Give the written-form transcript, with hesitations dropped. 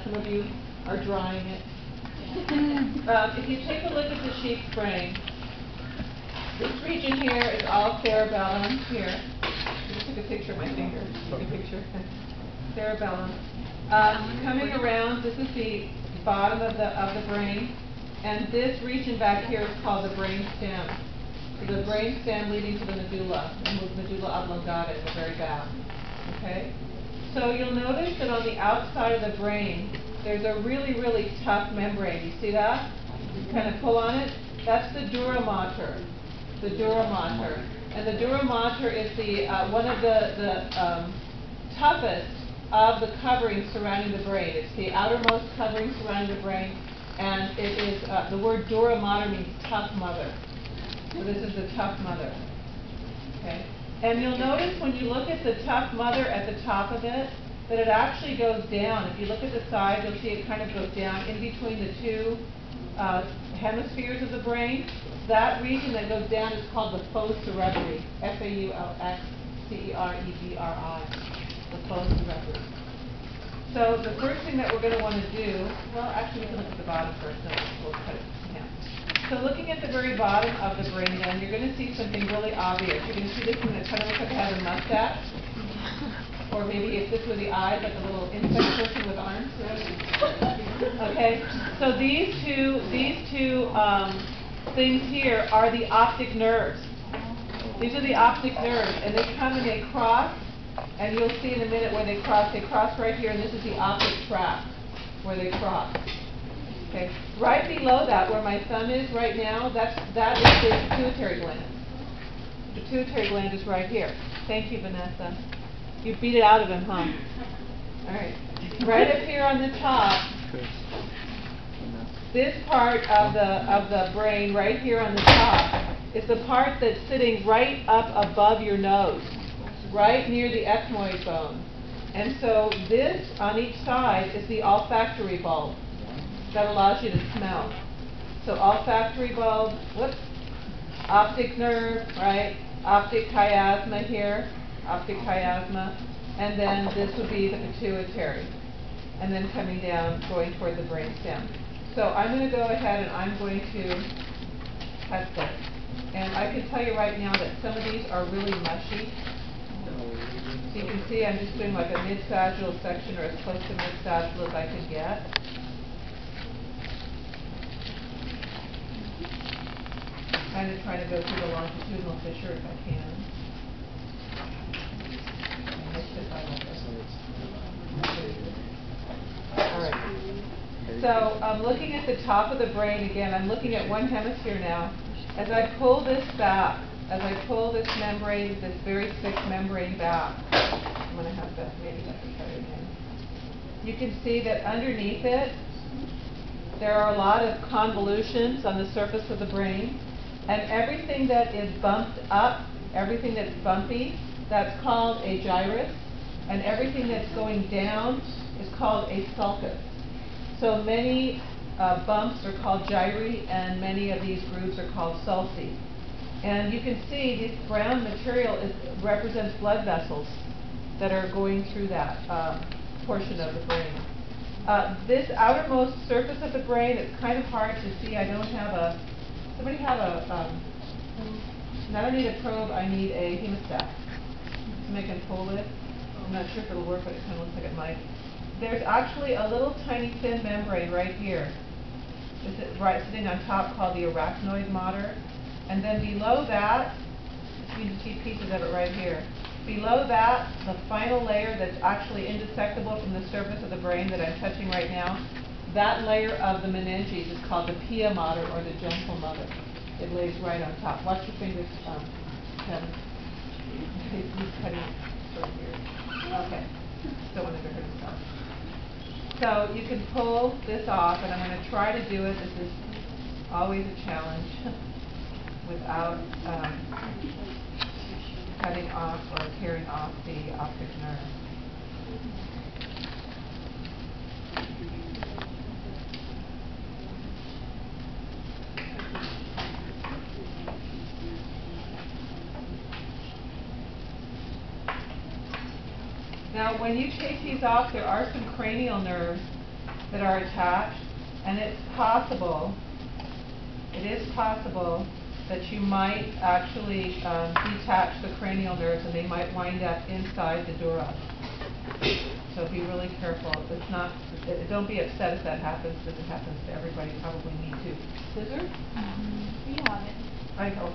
Some of you are drying it. If you take a look at the sheep's brain, this region here is all cerebellum here. I just took a picture of my finger. Take a picture. Cerebellum. Coming around, this is the bottom of the brain, and this region back here is called the brain stem. So the brain stem leading to the medulla, the medulla oblongata in the very back. Okay? So you'll notice that on the outside of the brain, there's a really, really tough membrane. You see that? You kind of pull on it. That's the dura mater. The dura mater. And the dura mater is the one of the toughest of the coverings surrounding the brain. It's the outermost covering surrounding the brain, and it is the word dura mater means tough mother. So this is the tough mother. Okay. And you'll notice when you look at the tough mother at the top of it, that it actually goes down. If you look at the side, you'll see it kind of goes down in between the two hemispheres of the brain. That region that goes down is called the faux cerebri, F-A-U-X-C-E-R-E-B-R-I, the faux cerebri. So the first thing that we're going to want to do, well, actually we can look at the bottom first, then we'll cut it in half. So looking at the very bottom of the brain then, you're going to see something really obvious. You're going to see this thing that kind of looks like it has a mustache. Or maybe if this were the eyes, like a little insect person with arms. Okay, so these two things here are the optic nerves. These are the optic nerves, and they come and they cross, and you'll see in a minute where they cross. They cross right here, and this is the optic tract where they cross. Okay, right below that, where my thumb is right now, that is the pituitary gland. The pituitary gland is right here. Thank you, Vanessa. You beat it out of him, huh? All right. Right up here on the top, this part of the brain, right here on the top, is the part that's sitting right up above your nose, right near the ethmoid bone. And so this, on each side, is the olfactory bulb that allows you to smell. So olfactory bulb, whoops, optic nerve, right? Optic chiasma here. Optic chiasma, and then this would be the pituitary, and then coming down, going toward the brain stem. So I'm going to go ahead and I'm going to cut this. And I can tell you right now that some of these are really mushy. So you can see I'm just doing like a mid-sagittal section, or as close to mid-sagittal as I can get. Kind of trying to go through the longitudinal fissure if I can. Alright. So I'm looking at the top of the brain again. I'm looking at one hemisphere now. As I pull this back, as I pull this membrane, this very thick membrane back, I'm going to have to maybe have to cut it again. You can see that underneath it, there are a lot of convolutions on the surface of the brain, and everything that is bumped up, everything that's bumpy, that's called a gyrus, and everything that's going down is called a sulcus. So many bumps are called gyri, and many of these grooves are called sulci. And you can see this brown material represents blood vessels that are going through that portion of the brain. This outermost surface of the brain, it's kind of hard to see. I don't have a, somebody have a, I don't need a probe, I need a hemostat. I can pull it. I'm not sure if it'll work, but it kind of looks like it might. There's actually a little tiny thin membrane right here. This is right sitting on top, called the arachnoid mater. And then below that, you can see pieces of it right here. Below that, the final layer that's actually indissectible from the surface of the brain that I'm touching right now, that layer of the meninges is called the pia mater, or the gentle mother. It lays right on top. Watch your fingers, Kevin. He's cutting short here. Okay. Don't want to hurt himself. So you can pull this off, and I'm going to try to do it. This is always a challenge without cutting off or tearing off the optic nerve. Now, when you take these off, there are some cranial nerves that are attached, and it is possible that you might actually detach the cranial nerves, and they might wind up inside the dura. So be really careful. It's not. Don't be upset if that happens, because it happens to everybody. Probably me too. Scissors? We have it. I hope.